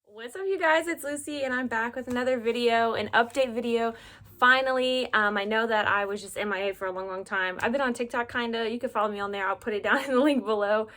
What's up, you guys? It's Lucy and I'm back with another video, an update video. Finally, I know that I was just MIA for a long time. I've been on TikTok kinda. You can follow me on there. I'll put it down in the link below.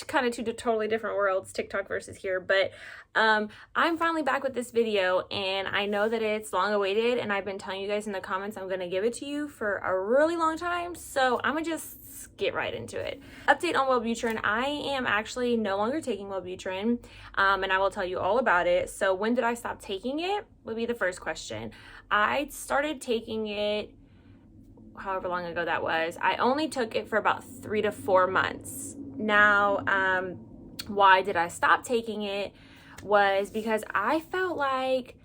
Kind of two totally different worlds, TikTok versus here, but I'm finally back with this video, and I know that it's long awaited, and I've been telling you guys in the comments I'm gonna give it to you for a really long time, so I'm gonna just get right into it. Update on Wellbutrin. I am actually no longer taking Wellbutrin, and I will tell you all about it. So when did I stop taking it would be the first question. I started taking it however long ago that was. I only took it for about 3 to 4 months. Now, why did I stop taking it was because I felt like,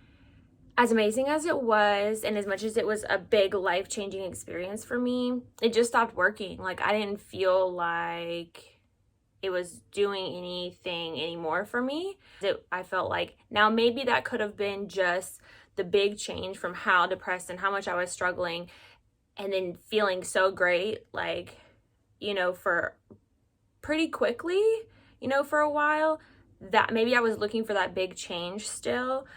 as amazing as it was, and as much as it was a big life-changing experience for me, it just stopped working. Like, I didn't feel like it was doing anything anymore for me. I felt like, now maybe that could have been just the big change from how depressed and how much I was struggling, and then feeling so great, like, for pretty quickly, for a while, that maybe I was looking for that big change still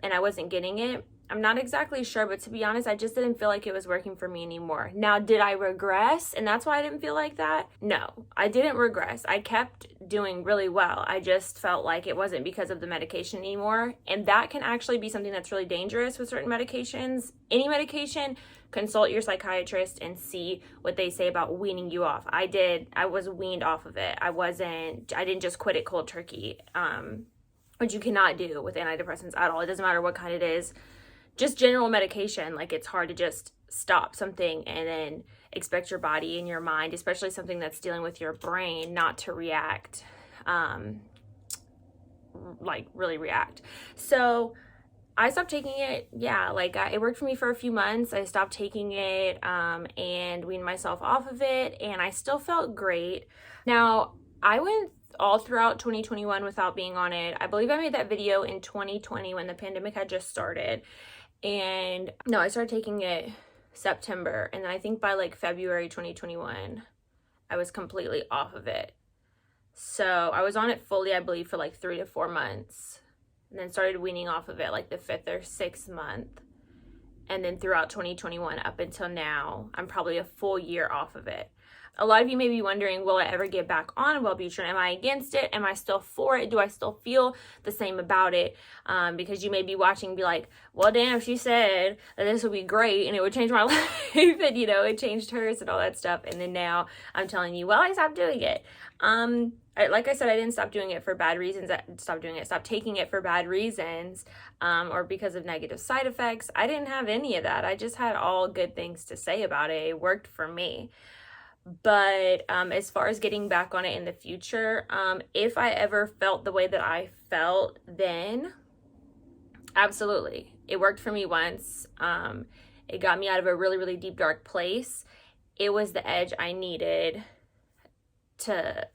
and I wasn't getting it. I'm not exactly sure, but to be honest, I just didn't feel like it was working for me anymore. Now, did I regress and that's why I didn't feel like that? No, I didn't regress. I kept doing really well. I just felt like it wasn't because of the medication anymore. And that can actually be something that's really dangerous with certain medications. Any medication, consult your psychiatrist and see what they say about weaning you off. I was weaned off of it. I didn't just quit it cold turkey, which you cannot do with antidepressants at all. It doesn't matter what kind it is. Just general medication, like, it's hard to just stop something and then expect your body and your mind, especially something that's dealing with your brain, not to react, really react. So I stopped taking it. Yeah, it worked for me for a few months. I stopped taking it and weaned myself off of it, and I still felt great. Now, I went all throughout 2021 without being on it. I believe I made that video in 2020 when the pandemic had just started. And no, I started taking it September, and then I think by like February 2021 I was completely off of it. So I was on it fully, I believe, for like 3 to 4 months, and then started weaning off of it like the 5th or 6th month. And then throughout 2021 up until now, I'm probably a full year off of it. A lot of you may be wondering, will I ever get back on Wellbutrin? Am I against it? Am I still for it? Do I still feel the same about it? Because you may be watching and be like, well, damn, she said that this would be great and it would change my life. And, it changed hers and all that stuff. And then now I'm telling you, well, I stopped doing it. Like I said, I didn't stop doing it for bad reasons. Stopped taking it for bad reasons, or because of negative side effects. I didn't have any of that. I just had all good things to say about it. It worked for me. But as far as getting back on it in the future, if I ever felt the way that I felt then, absolutely. It worked for me once. It got me out of a really, really deep, dark place. It was the edge I needed to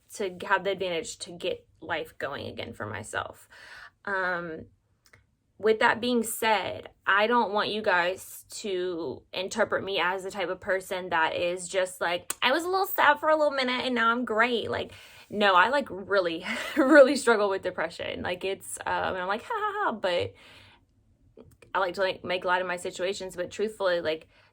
have the advantage to get life going again for myself. With that being said, I don't want you guys to interpret me as the type of person that is just like, I was a little sad for a little minute and now I'm great. Like, no, I really, really struggle with depression. Like, it's, and I'm like, ha ha ha, but I like to make light of my situations. But truthfully,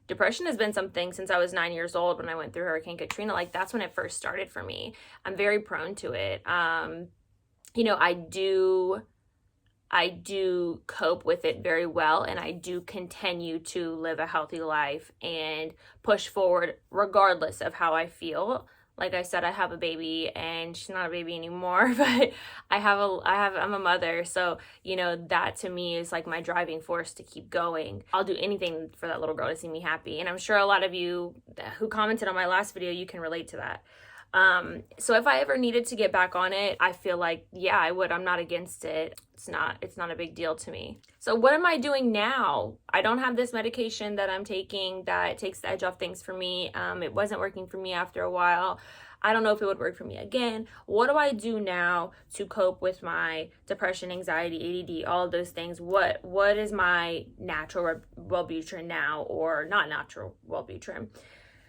depression has been something since I was 9 years old when I went through Hurricane Katrina. That's when it first started for me. I'm very prone to it. I do cope with it very well, and I do continue to live a healthy life and push forward regardless of how I feel. Like I said, I have a baby, and she's not a baby anymore, but I'm a mother. So, that to me is like my driving force to keep going. I'll do anything for that little girl to see me happy. And I'm sure a lot of you who commented on my last video, you can relate to that. So if I ever needed to get back on it, I feel like, yeah, I would. I'm not against it. It's not a big deal to me. So what am I doing now? I don't have this medication that I'm taking that takes the edge off things for me. It wasn't working for me after a while. I don't know if it would work for me again. What do I do now to cope with my depression, anxiety, ADD, all of those things? What is my natural Wellbutrin now, or not natural Wellbutrin?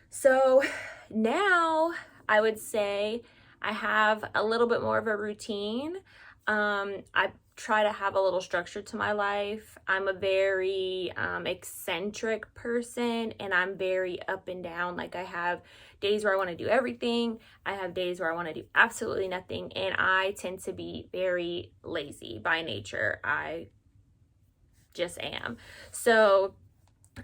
So now I would say I have a little bit more of a routine. I try to have a little structure to my life. I'm a very eccentric person, and I'm very up and down. Like, I have days where I want to do everything. I have days where I want to do absolutely nothing, and I tend to be very lazy by nature. I just am. So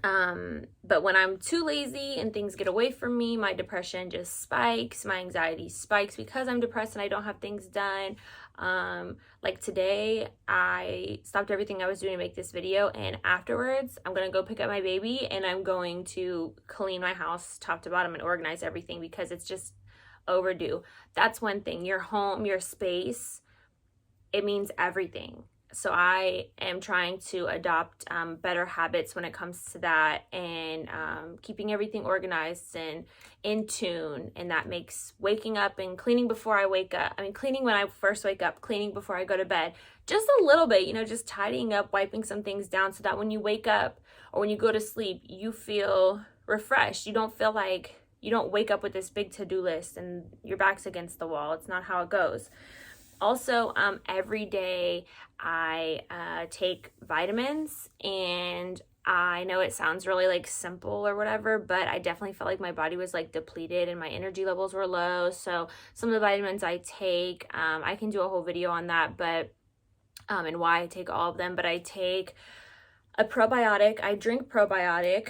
but when I'm too lazy and things get away from me, my depression just spikes, my anxiety spikes because I'm depressed and I don't have things done. Like today, I stopped everything I was doing to make this video, and afterwards, I'm gonna go pick up my baby and I'm going to clean my house top to bottom and organize everything because it's just overdue. That's one thing. Your home, your space, it means everything. So I am trying to adopt better habits when it comes to that, and keeping everything organized and in tune. And that makes waking up and cleaning before I wake up. I mean, cleaning when I first wake up, cleaning before I go to bed, just a little bit, you know, just tidying up, wiping some things down so that when you wake up or when you go to sleep, you feel refreshed. You don't feel like you don't wake up with this big to-do list and your back's against the wall. It's not how it goes. Also, every day I take vitamins, and I know it sounds really like simple or whatever, but I definitely felt like my body was like depleted and my energy levels were low. So some of the vitamins I take, I can do a whole video on that, but and why I take all of them. But I take a probiotic. I drink probiotic,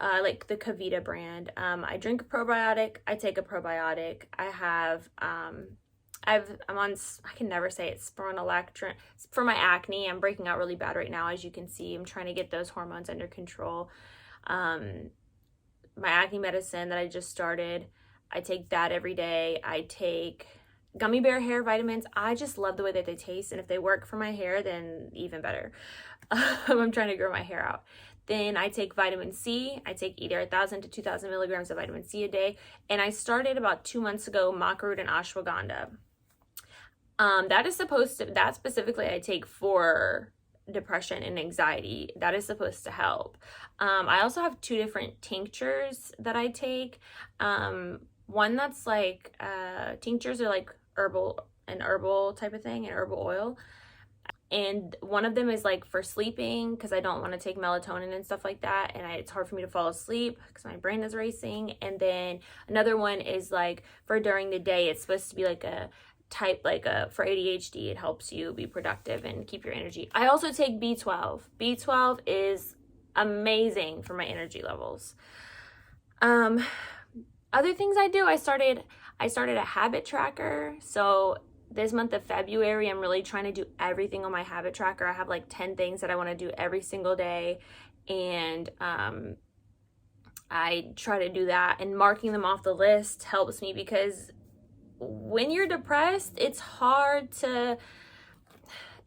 like the Kavita brand. I drink a probiotic. I take a probiotic. I have I'm on, I can never say it, spironolactone. It's for my acne. I'm breaking out really bad right now, as you can see. I'm trying to get those hormones under control. My acne medicine that I just started, I take that every day. I take gummy bear hair vitamins. I just love the way that they taste, and if they work for my hair, then even better. I'm trying to grow my hair out. Then I take vitamin C. I take either 1,000 to 2,000 milligrams of vitamin C a day. And I started about 2 months ago maca root and ashwagandha. That specifically I take for depression and anxiety. That is supposed to help. I also have 2 different tinctures that I take. One that's like, tinctures are like herbal type of thing, an herbal oil. And one of them is like for sleeping, because I don't want to take melatonin and stuff like that, and it's hard for me to fall asleep because my brain is racing. And then another one is like for during the day. It's supposed to be like a type, like for ADHD. It helps you be productive and keep your energy. I also take B12. B12 is amazing for my energy levels. Other things I do, I started a habit tracker. So this month of February, I'm really trying to do everything on my habit tracker. I have like 10 things that I want to do every single day, and I try to do that, and marking them off the list helps me, because when you're depressed, it's hard to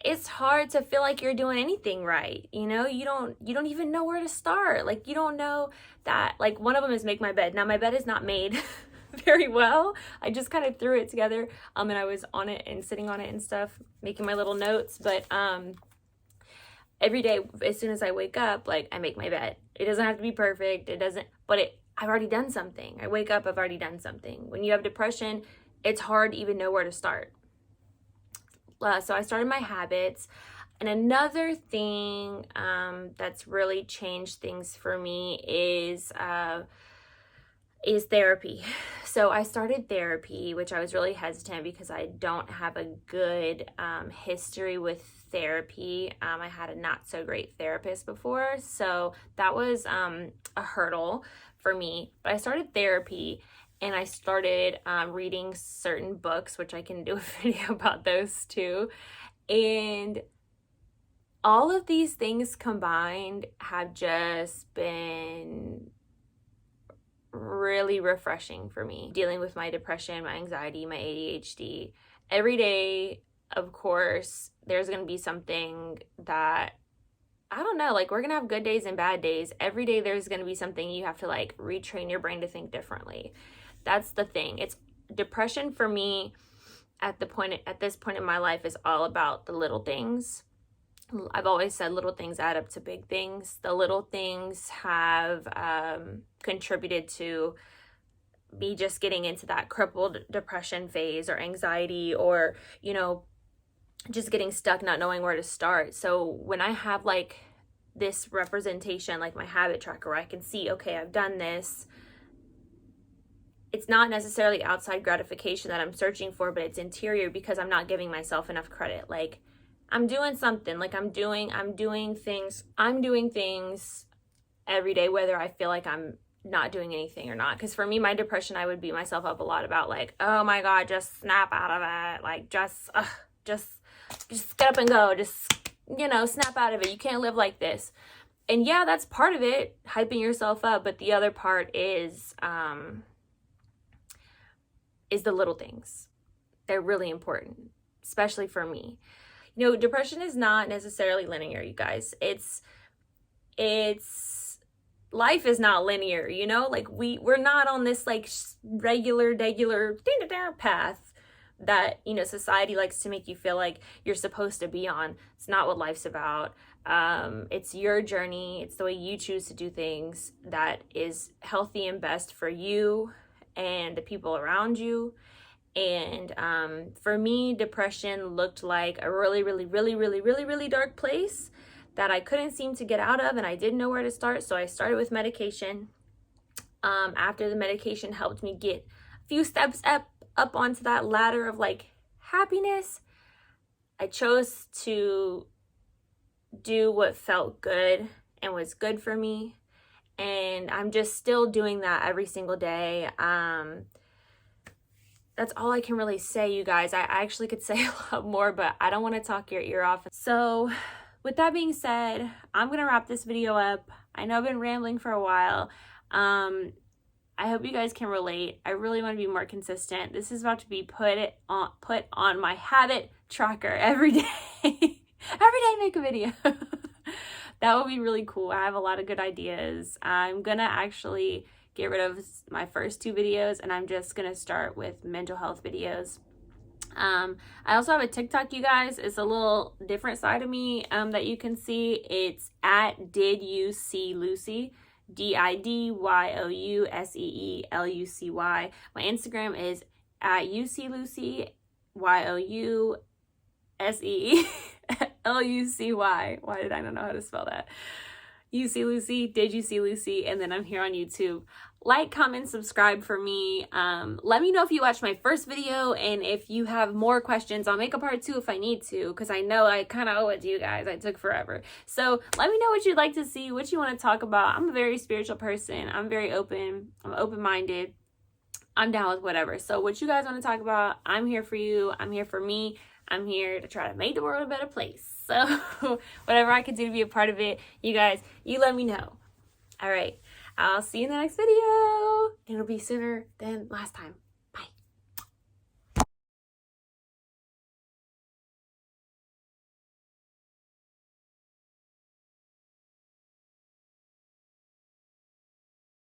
feel like you're doing anything right. You know, you don't even know where to start. Like, you don't know that, like, one of them is make my bed. Now my bed is not made very well. I just kind of threw it together, and I was on it and sitting on it and stuff, making my little notes. But every day, as soon as I wake up, like, I make my bed. It doesn't have to be perfect. It doesn't, but I've already done something. I wake up, I've already done something. When you have depression, it's hard to even know where to start. So I started my habits. And another thing that's really changed things for me is therapy. So I started therapy, which I was really hesitant because I don't have a good history with therapy. I had a not so great therapist before, so that was a hurdle for me. But I started therapy, and I started reading certain books, which I can do a video about those too. And all of these things combined have just been really refreshing for me, dealing with my depression, my anxiety, my ADHD. Every day, of course, there's going to be something that, I don't know, like, we're going to have good days and bad days. Every day there's going to be something you have to, like, retrain your brain to think differently. That's the thing. It's depression for me at this point in my life is all about the little things. I've always said little things add up to big things. The little things have contributed to me just getting into that crippled depression phase or anxiety, or, you know, just getting stuck, not knowing where to start. So when I have like this representation, like my habit tracker, where I can see, okay, I've done this, it's not necessarily outside gratification that I'm searching for, but it's interior, because I'm not giving myself enough credit. Like, I'm doing something, like I'm doing things every day, whether I feel like I'm not doing anything or not. Because for me, my depression, I would beat myself up a lot about like, oh my God, just snap out of it. Like, just get up and go. Just, you know, snap out of it. You can't live like this. And yeah, that's part of it, hyping yourself up. But the other part is the little things. They're really important, especially for me. You know, depression is not necessarily linear, you guys. It's life is not linear, you know? Like we're not on this like regular path that, you know, society likes to make you feel like you're supposed to be on. It's not what life's about. It's your journey. It's the way you choose to do things that is healthy and best for you and the people around you. And for me, depression looked like a really dark place that I couldn't seem to get out of, and I didn't know where to start. So I started with medication. After the medication helped me get a few steps up onto that ladder of like happiness, I chose to do what felt good and was good for me. And I'm just still doing that every single day. That's all I can really say, you guys. I actually could say a lot more, but I don't want to talk your ear off. So with that being said, I'm going to wrap this video up. I know I've been rambling for a while. I hope you guys can relate. I really want to be more consistent. This is about to be put on my habit tracker every day. Every day make a video. That would be really cool. I have a lot of good ideas. I'm going to actually get rid of my first 2 videos, and I'm just going to start with mental health videos. I also have a TikTok, you guys. It's a little different side of me that you can see. It's at Did You See Lucy? DIDYOUSEELUCY. My Instagram is at UCLucy, YOUSEELUCY. Why did I not know how to spell that? You see Lucy, Did You See Lucy? And then I'm here on YouTube. Like, comment, subscribe for me. Let me know if you watched my first video, and if you have more questions, I'll make a part 2 if I need to, because I know I kind of owe it to you guys. I took forever. So let me know what you'd like to see, what you want to talk about. I'm a very spiritual person. I'm very open. I'm open-minded. I'm down with whatever. So what you guys want to talk about, I'm here for you. I'm here for me. I'm here to try to make the world a better place. So whatever I can do to be a part of it, you guys, you let me know. All right. I'll see you in the next video. It'll be sooner than last time.